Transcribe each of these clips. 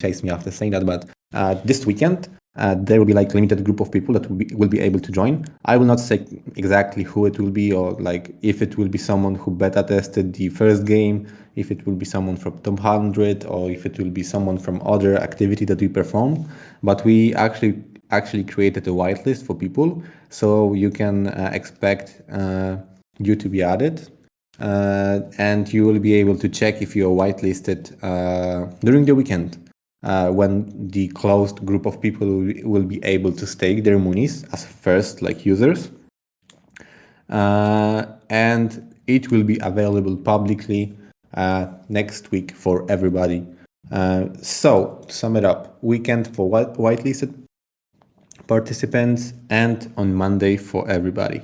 chase me after saying that, but this weekend, there will be like limited group of people that will be able to join. I will not say exactly who it will be, or like if it will be someone who beta tested the first game, if it will be someone from top 100, or if it will be someone from other activity that we perform. But we actually created a whitelist for people, so you can expect you to be added. And you will be able to check if you're whitelisted during the weekend, when the closed group of people will be able to stake their moonies as first like users. And it will be available publicly next week for everybody. So to sum it up, weekend for whitelisted participants and on Monday for everybody.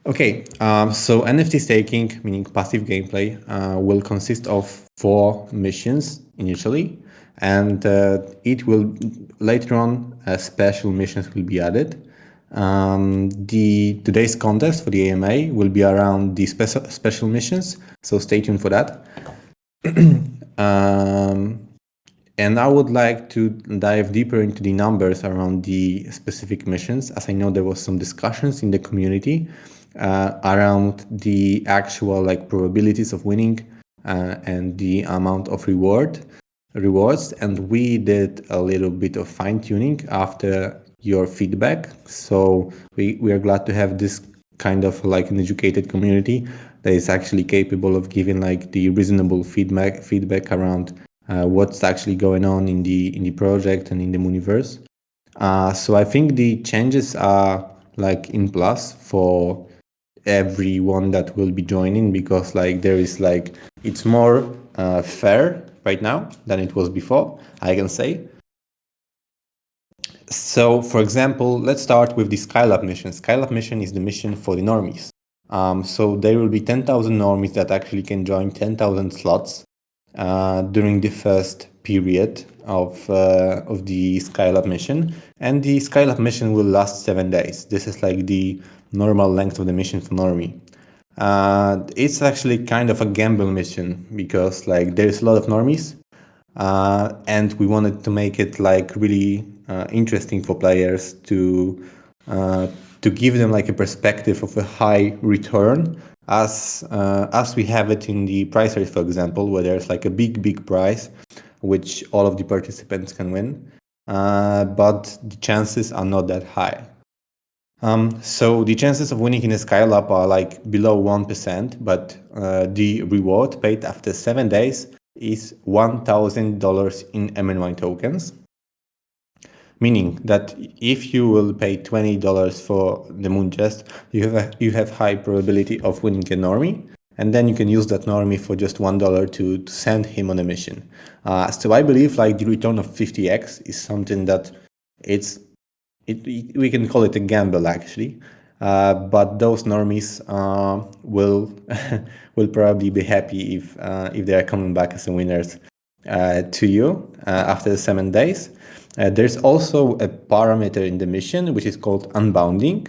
Okay, so NFT staking, meaning passive gameplay, will consist of 4 missions initially, and it will later on special missions will be added. Today's contest for the AMA will be around the special missions, so stay tuned for that. And I would like to dive deeper into the numbers around the specific missions, as I know there was some discussions in the community around the actual like probabilities of winning and the amount of rewards, and we did a little bit of fine-tuning after your feedback. So we are glad to have this kind of like an educated community that is actually capable of giving like the reasonable feedback around what's actually going on in the project and in the Mooniverse. So I think the changes are like in plus for everyone that will be joining, because like there is like it's more fair right now than it was before, I can say. So for example, let's start with the Skylab mission. Skylab mission is the mission for the normies. So there will be 10,000 normies that actually can join 10,000 slots during the first period of the Skylab mission, and the Skylab mission will last 7 days. This is like the normal length of the mission for normie. It's actually kind of a gamble mission, because like there's a lot of normies, and we wanted to make it like really interesting for players to give them like a perspective of a high return, as we have it in the prize race, for example, where there's like a big prize which all of the participants can win, but the chances are not that high. So the chances of winning in a Skylab are like below 1%, but the reward paid after 7 days is $1,000 in MNY tokens. Meaning that if you will pay $20 for the moon chest, you have high probability of winning a normie, and then you can use that normie for just $1 to send him on a mission. So I believe like the return of 50x is something that we can call it a gamble actually, but those normies will will probably be happy if they are coming back as winners to you after the 7 days. There's also a parameter in the mission which is called unbounding.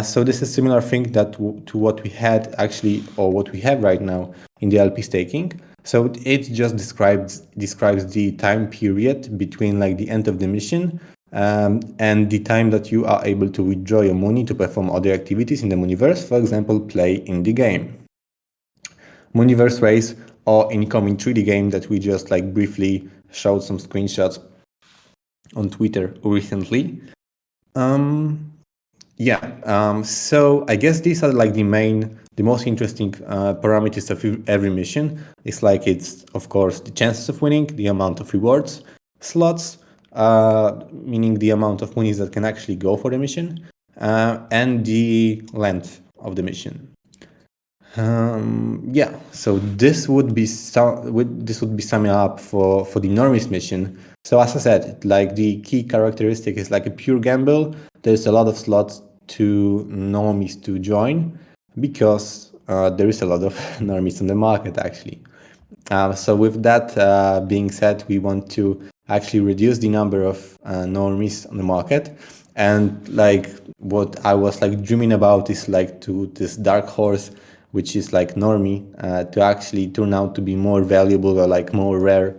So this is a similar thing to what we had actually, or what we have right now in the LP staking. So it just describes the time period between like the end of the mission and the time that you are able to withdraw your money to perform other activities in the Mooniverse, for example, play in the game. Mooniverse race or incoming 3D game that we just like briefly showed some screenshots on Twitter recently. So I guess these are like the most interesting parameters of every mission. It's like it's, of course, the chances of winning, the amount of rewards, slots, meaning the amount of monies that can actually go for the mission, and the length of the mission. So this would be summing up for the normies mission. So as I said, like the key characteristic is like a pure gamble. There's a lot of slots to normies to join, because there is a lot of normies on the market actually. So with that being said, we want to actually reduce the number of normies on the market. And like what I was like dreaming about is like to this dark horse, which is like normie, to actually turn out to be more valuable or like more rare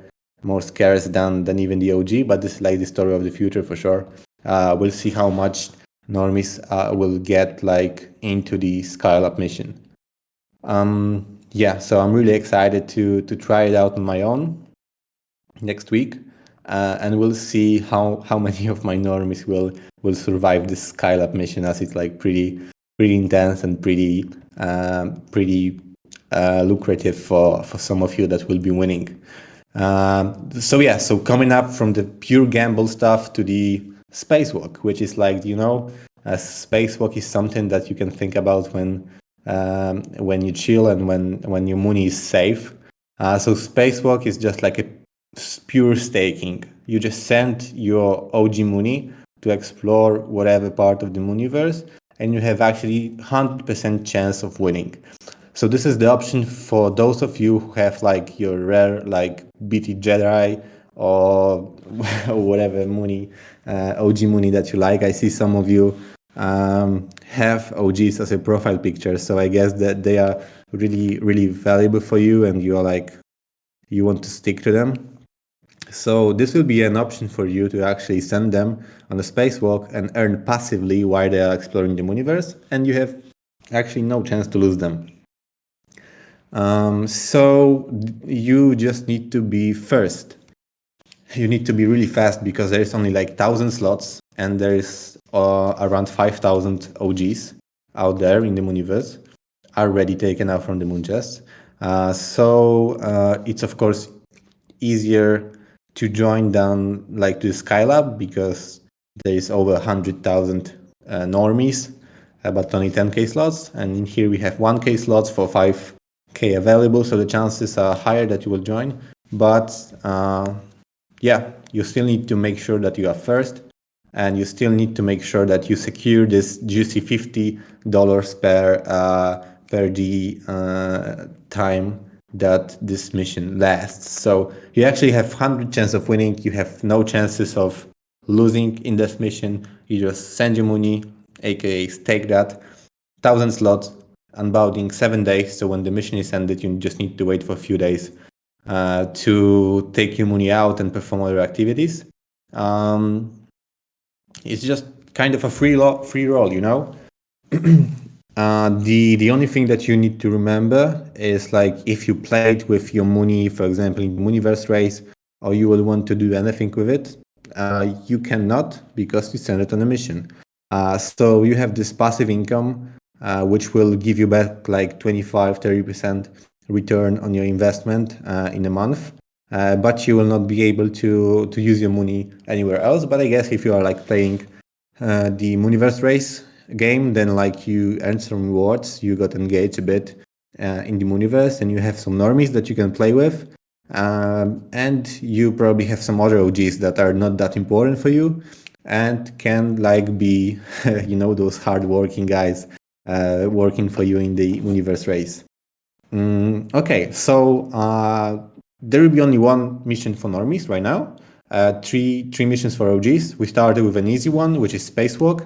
more scarce than even the OG, but this is like the story of the future for sure. We'll see how much normies will get like into the Skylab mission. Yeah, so I'm really excited to try it out on my own next week, and we'll see how many of my normies will survive this Skylab mission, as it's like pretty intense and pretty lucrative for some of you that will be winning. So yeah, so coming up from the pure gamble stuff to the spacewalk, which is like, a spacewalk is something that you can think about when you chill and when your money is safe. So spacewalk is just like a pure staking. You just send your OG money to explore whatever part of the Mooniverse, and you have actually 100% chance of winning. So this is the option for those of you who have like your rare like BT Jedi or whatever Mooney, OG Mooney that you like. I see some of you have OGs as a profile picture, so I guess that they are really, really valuable for you, and you want to stick to them. So this will be an option for you to actually send them on a spacewalk and earn passively while they are exploring the Mooniverse, and you have actually no chance to lose them. So you just need to be first. You need to be really fast because there is only like 1,000 slots, and there is around 5,000 OGs out there in the Mooniverse already taken out from the moon chest. So it's of course easier to join than like to Skylab because there is over 100,000 normies, but only 10k slots, and in here we have 1k slots for 5k available, so the chances are higher that you will join. But yeah, you still need to make sure that you are first, and you still need to make sure that you secure this juicy $50 per the time that this mission lasts. So you actually have 100 chance of winning. You have no chances of losing in this mission. You just send your money, aka stake that, 1,000 slots, unbounding 7 days. So when the mission is ended, you just need to wait for a few days to take your money out and perform other activities. It's just kind of a free roll, The only thing that you need to remember is like if you played with your money, for example, in the Mooniverse race, or you will want to do anything with it, you cannot because you send it on a mission. So you have this passive income, which will give you back like 25-30% return on your investment in a month. But you will not be able to use your money anywhere else. But I guess if you are like playing the Mooniverse race game, then like you earn some rewards, you got engaged a bit in the Mooniverse, and you have some normies that you can play with, and you probably have some other OGs that are not that important for you and can like be those hard-working guys working for you in the Mooniverse race. Okay, so there will be only one mission for normies right now. Three missions for OGs. We started with an easy one, which is Spacewalk.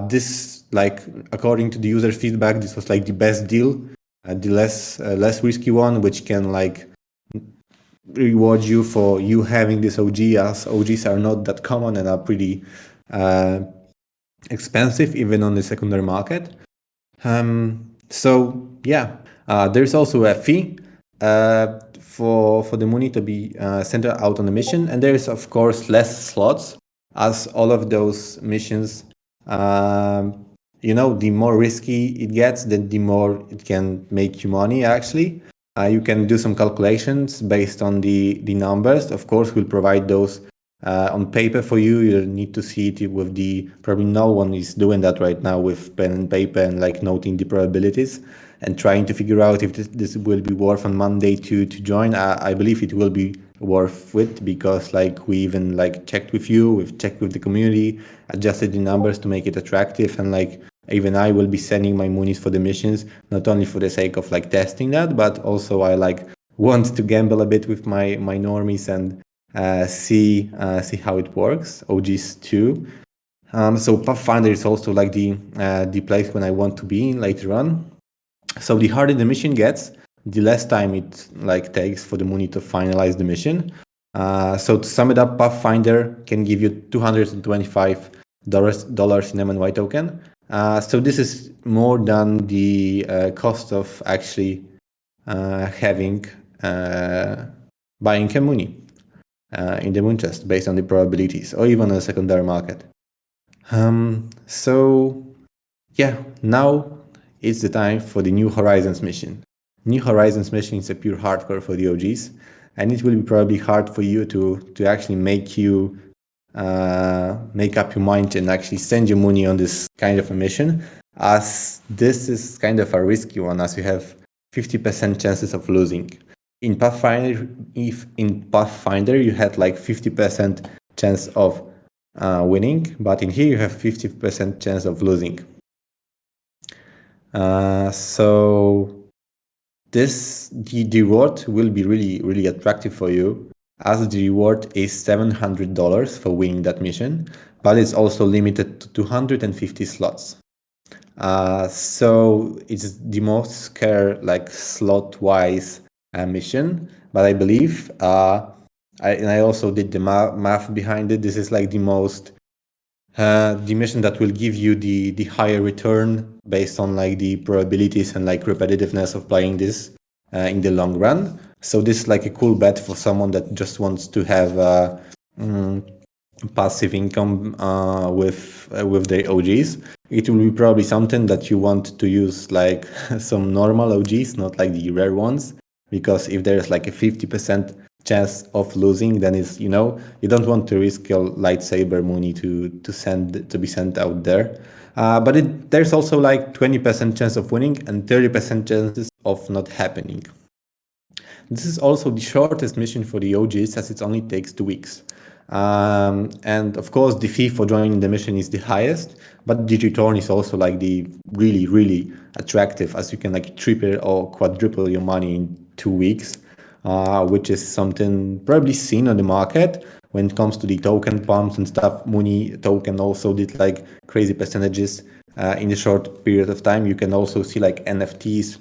This, like, according to the user feedback, this was like the best deal, the less risky one, which can like reward you for you having this OG, as OGs are not that common and are pretty expensive even on the secondary market. So yeah, there's also a fee for the money to be sent out on the mission, and there is of course less slots, as all of those missions, the more risky it gets, then the more it can make you money. Actually, you can do some calculations based on the numbers. Of course, we'll provide those on paper for you. You need to see it with probably no one is doing that right now with pen and paper and like noting the probabilities and trying to figure out if this will be worth on Monday to join. I believe it will be worth it because like we even like checked with you, we've checked with the community, adjusted the numbers to make it attractive, and like even I will be sending my monies for the missions, not only for the sake of like testing that, but also I like want to gamble a bit with my normies and see how it works. OGs too. So Pathfinder is also like the place when I want to be in later on. So the harder the mission gets, the less time it like takes for the money to finalize the mission. So to sum it up, Pathfinder can give you $225 in MNY token. So this is more than the cost of actually having buying a Moonie in the moon chest based on the probabilities, or even a secondary market. So yeah, now it's the time for the New Horizons mission. New Horizons mission is a pure hardcore for the OGs, and it will be probably hard for you to actually make up your mind and actually send your money on this kind of a mission, as this is kind of a risky one, as you have 50% chances of losing. In Pathfinder, if in Pathfinder you had like 50% chance of winning, but in here you have 50% chance of losing. So the reward will be really attractive for you, as the reward is $700 for winning that mission, but it's also limited to 250 slots. So it's the most scare like slot wise mission, but I believe I also did the math behind it. This is like the mission that will give you the higher return based on like the probabilities and like repetitiveness of playing this in the long run. So this is like a cool bet for someone that just wants to have passive income with their OGs. It will be probably something that you want to use like some normal OGs, not like the rare ones, because if there's like a 50% chance of losing, then it's, you don't want to risk your lightsaber money to be sent out there. But there's also like 20% chance of winning and 30% chances of not happening. This is also the shortest mission for the OGs, as it only takes 2 weeks. And of course, the fee for joining the mission is the highest, but the return is also like the really attractive, as you can like triple or quadruple your money in 2 weeks, which is something probably seen on the market when it comes to the token pumps and stuff. Moonie token also did like crazy percentages in a short period of time. You can also see like NFTs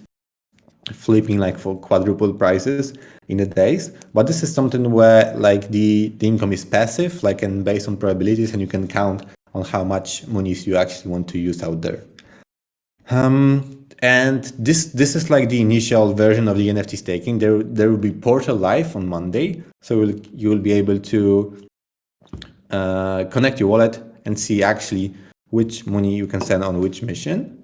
flipping like for quadruple prices in the days, but this is something where like the income is passive, like, and based on probabilities, and you can count on how much monies you actually want to use out there. And this is like the initial version of the NFT staking. There will be Portal live on Monday, so you will be able to connect your wallet and see actually which money you can send on which mission.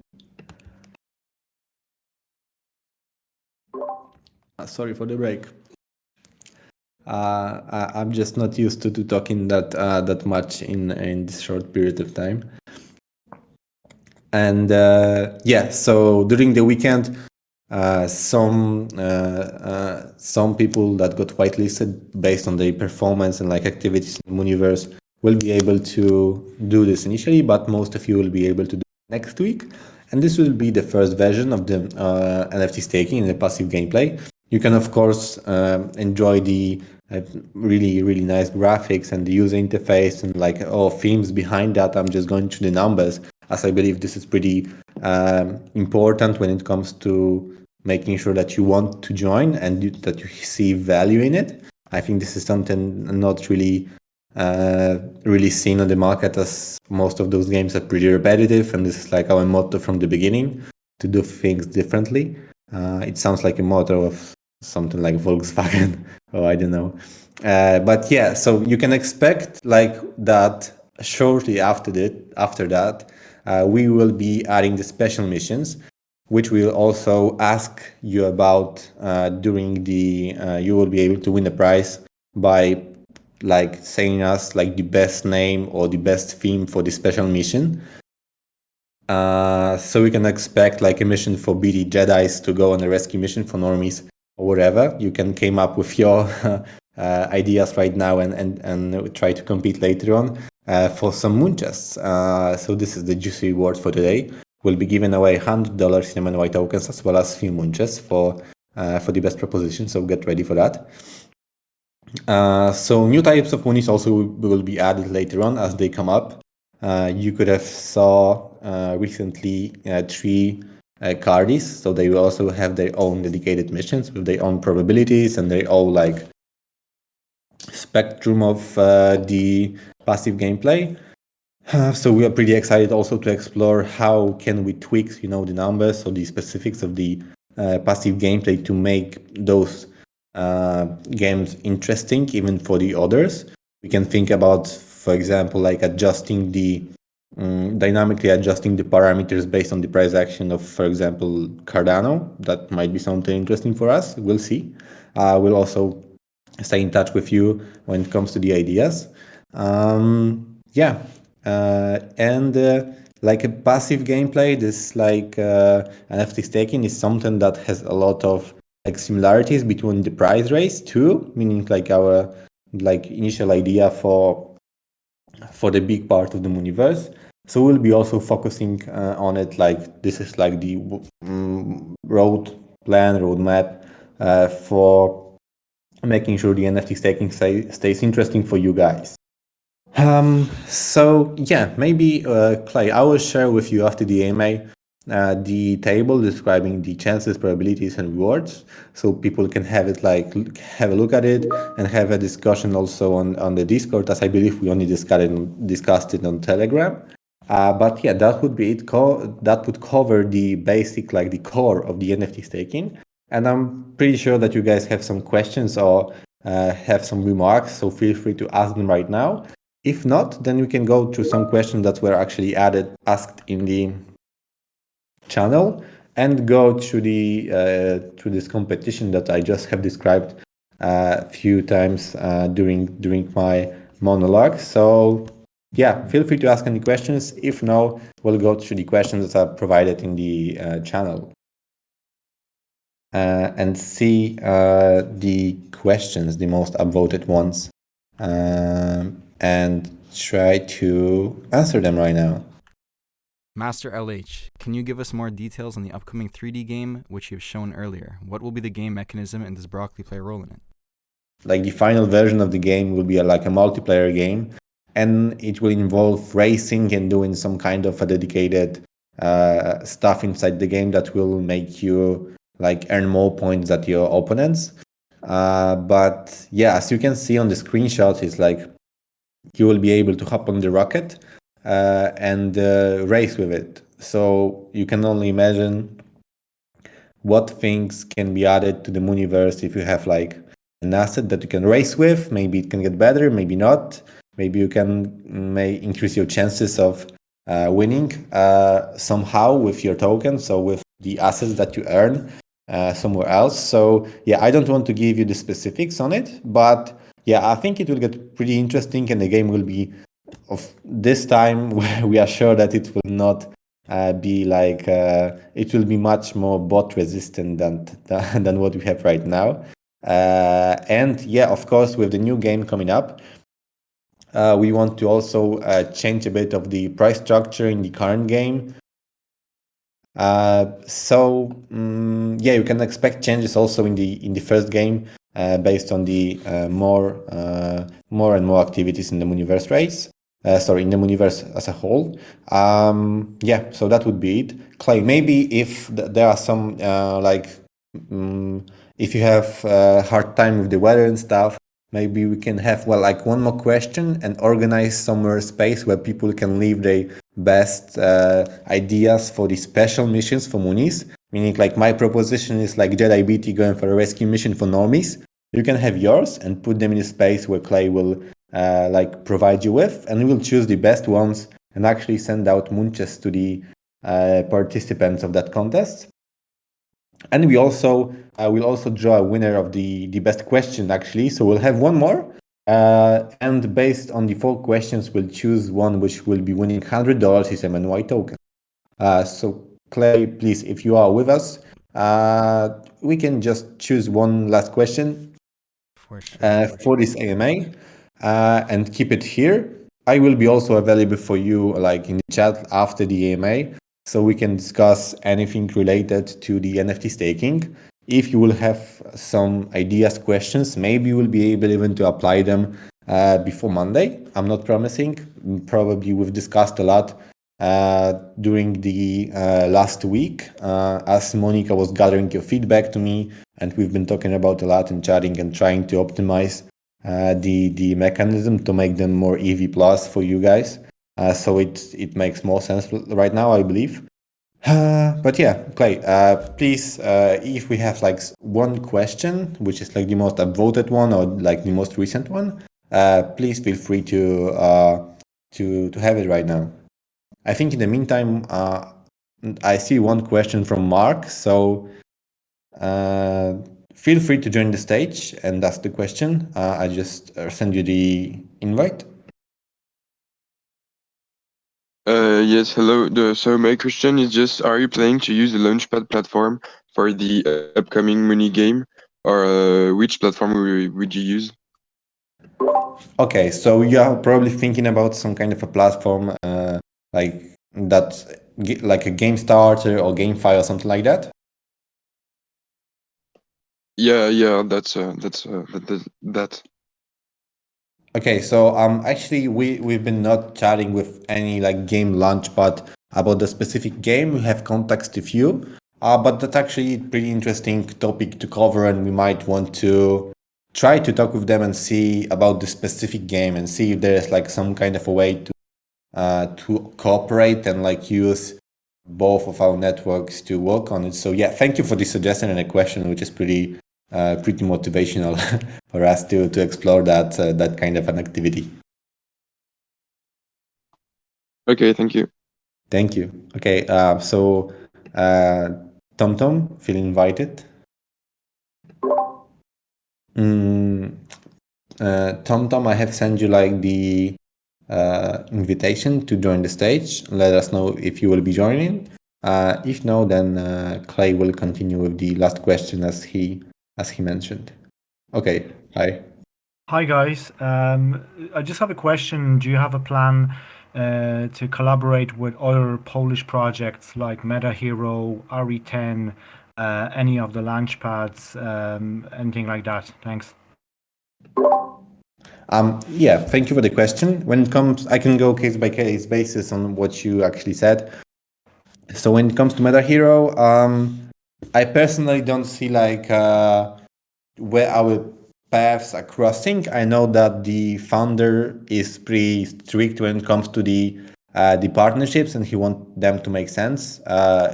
Sorry for the break. I'm just not used to talking that much in this short period of time. And yeah, so during the weekend, some people that got whitelisted based on their performance and like activities in Mooniverse will be able to do this initially, but most of you will be able to do it next week. And this will be the first version of the NFT staking in the passive gameplay. You can, of course, enjoy the really nice graphics and the user interface and like themes behind that. I'm just going through the numbers, as I believe this is pretty important when it comes to making sure that you want to join and that you see value in it. I think this is something not really seen on the market, as most of those games are pretty repetitive, and this is like our motto from the beginning, to do things differently. It sounds like a motto of something like Volkswagen or I don't know. But yeah, so you can expect like that shortly after that, we will be adding the special missions, which we'll also ask you about during the, you will be able to win a prize by like saying us like the best name or the best theme for the special mission. So we can expect like a mission for BD Jedis to go on a rescue mission for normies or whatever. You can come up with your ideas right now and try to compete later on for some moon chests. So this is the juicy reward for today. We'll be giving away $100 in MNY tokens as well as few moon chests for the best proposition. So get ready for that. So new types of moonies also will be added later on as they come up. You could have saw recently 3 cardies, so they will also have their own dedicated missions with their own probabilities, and they all like spectrum of the passive gameplay. So we are pretty excited also to explore how can we tweak, the numbers or the specifics of the passive gameplay to make those games interesting even for the others. We can think about, for example, like adjusting dynamically adjusting the parameters based on the price action of, for example, Cardano. That might be something interesting for us. We'll see. We'll also stay in touch with you when it comes to the ideas. And like a passive gameplay, this like NFT staking is something that has a lot of like similarities between the price race too, meaning like our like initial idea for the big part of the Mooniverse. So we'll be also focusing on it. Like this is like the roadmap for making sure the NFT staking stays interesting for you guys. So yeah, maybe Clay, I will share with you after the AMA the table describing the chances, probabilities, and rewards, so people can have it have a look at it and have a discussion also on the Discord, as I believe we only discussed it on Telegram. But yeah, that would be it. That would cover the basic, like the core of the NFT staking. And I'm pretty sure that you guys have some questions or have some remarks, so feel free to ask them right now. If not, then we can go through some questions that were actually asked in the channel and go through this competition that I just have described a few times during my monologue. So yeah, feel free to ask any questions. If no, we'll go through the questions that are provided in the channel and see the questions, the most upvoted ones, and try to answer them right now. Master LH, can you give us more details on the upcoming 3D game, which you've shown earlier? What will be the game mechanism and does Broccoli play a role in it? Like the final version of the game will be like a multiplayer game, and it will involve racing and doing some kind of a dedicated stuff inside the game that will make you like earn more points than your opponents. But yeah, as you can see on the screenshot, it's like you will be able to hop on the rocket and race with it. So you can only imagine what things can be added to the Mooniverse if you have like an asset that you can race with. Maybe it can get better, maybe not. Maybe you may increase your chances of winning somehow with your token, so with the assets that you earn somewhere else. So yeah, I don't want to give you the specifics on it, but yeah, I think it will get pretty interesting, and the game will be of this time. We are sure that it will not be like it will be much more bot resistant than what we have right now. And yeah, of course, with the new game coming up, we want to also change a bit of the price structure in the current game. Yeah, you can expect changes also in the first game based on the more and more activities in the Mooniverse race. In the Mooniverse as a whole. Yeah, so that would be it. Clay, maybe if there are some if you have a hard time with the weather and stuff, maybe we can have one more question and organize somewhere space where people can leave their best ideas for the special missions for Moonies. Meaning, like, my proposition is like Jedi BT going for a rescue mission for normies. You can have yours and put them in a space where Clay will provide you with, and we will choose the best ones and actually send out moonches to the participants of that contest. And we also will also draw a winner of the best question, actually. So we'll have one more, and based on the 4 questions, we'll choose one which will be winning $100 SMNY token. So Clay, please, if you are with us, we can just choose one last question for this AMA and keep it here. I will be also available for you in the chat after the AMA, so we can discuss anything related to the NFT staking. If you will have some ideas, questions, maybe you will be able even to apply them before Monday. I'm not promising. Probably we've discussed a lot during the last week as Monica was gathering your feedback to me, and we've been talking about a lot and chatting and trying to optimize the mechanism to make them more EV plus for you guys. So it makes more sense right now, I believe. But yeah, Clay, please, if we have like one question, which is like the most upvoted one or like the most recent one, please feel free to have it right now. I think in the meantime, I see one question from Mark, so feel free to join the stage and ask the question. I just send you the invite. Yes, hello. So my question is just, are you planning to use the Launchpad platform for the upcoming Mooney game, or which platform would you use? Okay, so you are probably thinking about some kind of a platform like that, like a game starter or GameFi or something like that. Yeah, that. Okay, so actually we've been not chatting with any like game launchpad about the specific game. We have contacts to few, but that's actually a pretty interesting topic to cover, and we might want to try to talk with them and see about the specific game and see if there's like some kind of a way to cooperate and like use both of our networks to work on it. So yeah, thank you for the suggestion and the question, which is pretty motivational for us to explore that kind of an activity. Okay, thank you. Thank you. Okay, so Tom, feel invited. Tom, I have sent you like the invitation to join the stage. Let us know if you will be joining. If no, then Clay will continue with the last question as he mentioned. Okay, hi. Hi guys, I just have a question. Do you have a plan to collaborate with other Polish projects like Meta Hero, RE10, any of the launchpads, anything like that? Thanks. Yeah, thank you for the question. When it comes, I can go case by case basis on what you actually said. So when it comes to Meta Hero, I personally don't see like where our paths are crossing. I know that the founder is pretty strict when it comes to the partnerships, and he wants them to make sense.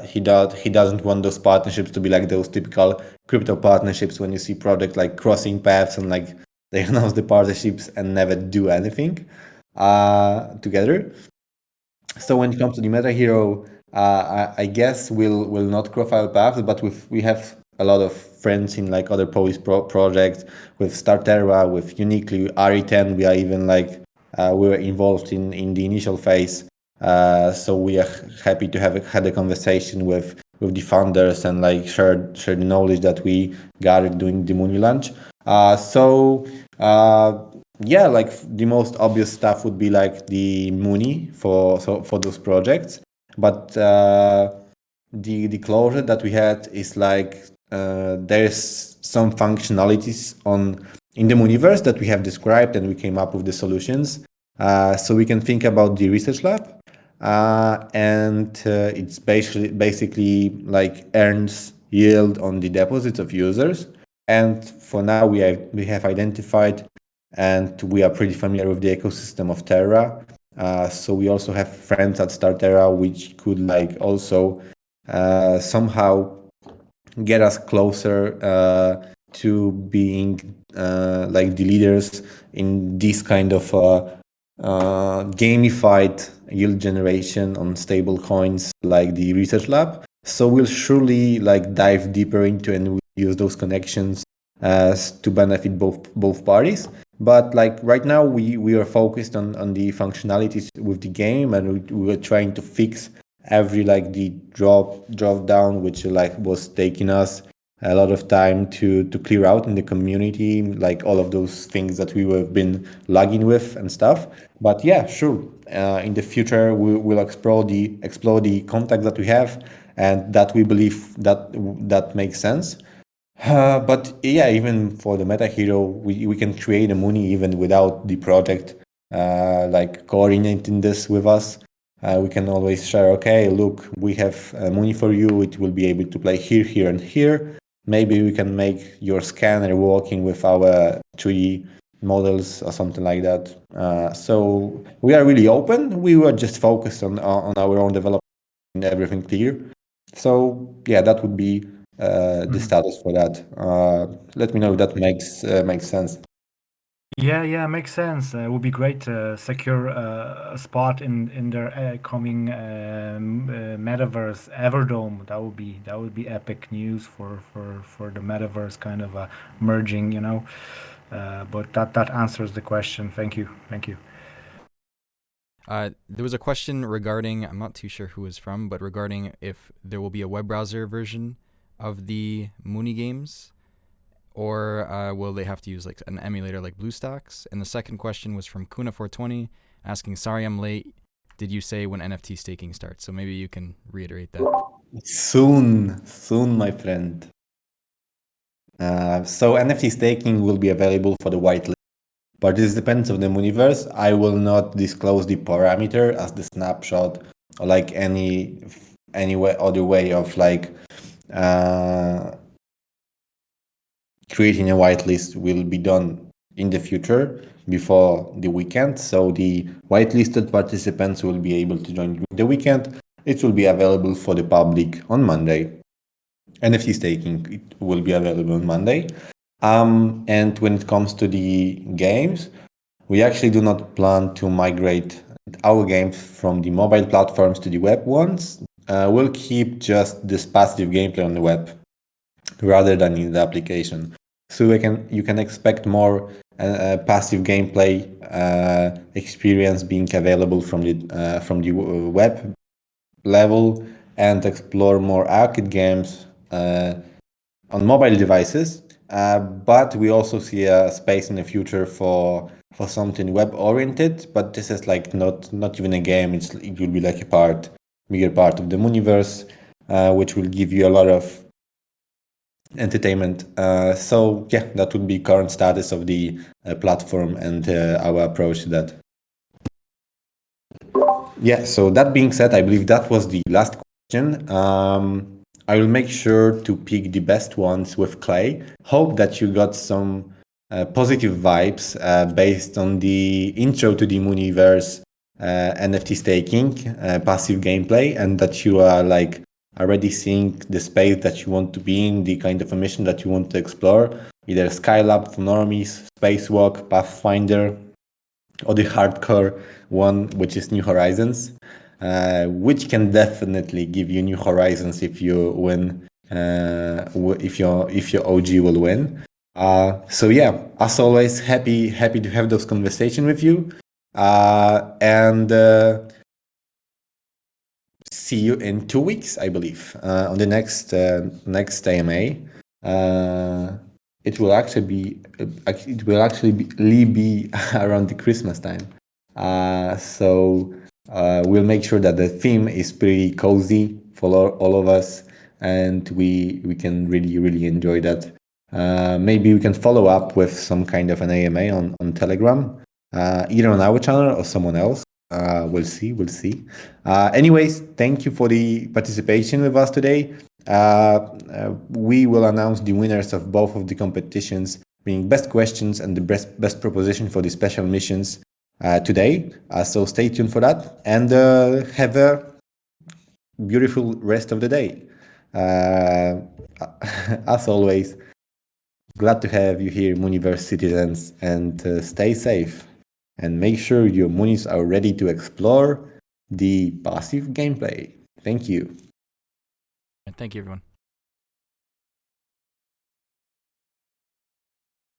He doesn't want those partnerships to be like those typical crypto partnerships when you see projects like crossing paths and like they announce the partnerships and never do anything together. So when it comes to the Meta Hero, I guess we'll not cross our paths, but we have a lot of friends in like other Polish projects with Starterra, with Uniquely, RE10. We are even like we were involved in the initial phase. So we are happy to have had a conversation with the founders and like share the knowledge that we gathered during the Mooney launch. Yeah, like the most obvious stuff would be like the Mooney for those projects, but the closure that we had is like there's some functionalities in the Mooniverse that we have described, and we came up with the solutions. So we can think about the research lab, and it's basically like earns yield on the deposits of users. And for now, we have identified, and we are pretty familiar with the ecosystem of Terra. So we also have friends at Starterra, which could like also somehow get us closer to being like the leaders in this kind of gamified yield generation on stable coins like the research lab. So we'll surely like dive deeper into and we'll use those connections to benefit both parties. But like right now we are focused on the functionalities with the game, and we were trying to fix every like the drop down, which like was taking us a lot of time to clear out in the community, like all of those things that we have been lagging with and stuff. But yeah, sure. In the future, we will explore the contacts that we have, and that we believe that makes sense. But yeah, even for the Meta Hero, we can create a Mooney even without the project like coordinating this with us. We can always share, okay, look, we have Mooney for you. It will be able to play here, and here. Maybe we can make your scanner working with our 3D models or something like that. So we are really open. We were just focused on our own development and everything clear. So yeah, that would be the status for that. Let me know if that makes sense. Yeah, makes sense. It would be great to secure a spot in their coming metaverse Everdome. That would be epic news for the metaverse kind of merging, you know. But that answers the question. Thank you. There was a question regarding, I'm not too sure who it's from, but regarding if there will be a web browser version of the Moonie games, or will they have to use like an emulator like BlueStacks? And the second question was from Kuna420 asking, sorry I'm late. Did you say when NFT staking starts? So maybe you can reiterate that. Soon, my friend. So NFT staking will be available for the whitelist, but this depends on the Mooniverse. I will not disclose the parameter as the snapshot or like any other way of like creating a whitelist will be done in the future before the weekend. So the whitelisted participants will be able to join during the weekend. It will be available for the public on Monday. NFT staking it will be available on Monday. And when it comes to the games, we actually do not plan to migrate our games from the mobile platforms to the web ones. We'll keep just this passive gameplay on the web rather than in the application. So you can expect more passive gameplay experience being available from the web level and explore more arcade games on mobile devices. But we also see a space in the future for something web oriented. But this is like not even a game. It will be like a bigger part of the Mooniverse, which will give you a lot of entertainment. So yeah, that would be current status of the platform and our approach to that. Yeah, so that being said, I believe that was the last question. I will make sure to pick the best ones with Clay. Hope that you got some positive vibes based on the intro to the Mooniverse NFT staking, passive gameplay, and that you are like already seeing the space that you want to be in, the kind of a mission that you want to explore, either Skylab for normies, Spacewalk, Pathfinder, or the hardcore one, which is New Horizons, which can definitely give you New Horizons if you win, if your OG will win. So yeah, as always, happy to have those conversations with you, and see you in 2 weeks, I believe, on the next AMA. It will actually be around the Christmas time. So we'll make sure that the theme is pretty cozy for all of us, and we can really enjoy that. Maybe we can follow up with some kind of an AMA on Telegram, either on our channel or someone else. We'll see. Anyways, thank you for the participation with us today. We will announce the winners of both of the competitions, being best questions and the best proposition for the special missions today. So stay tuned for that, and have a beautiful rest of the day. As always, glad to have you here, Mooniverse citizens, and stay safe. And make sure your Moonies are ready to explore the passive gameplay. Thank you. Thank you, everyone.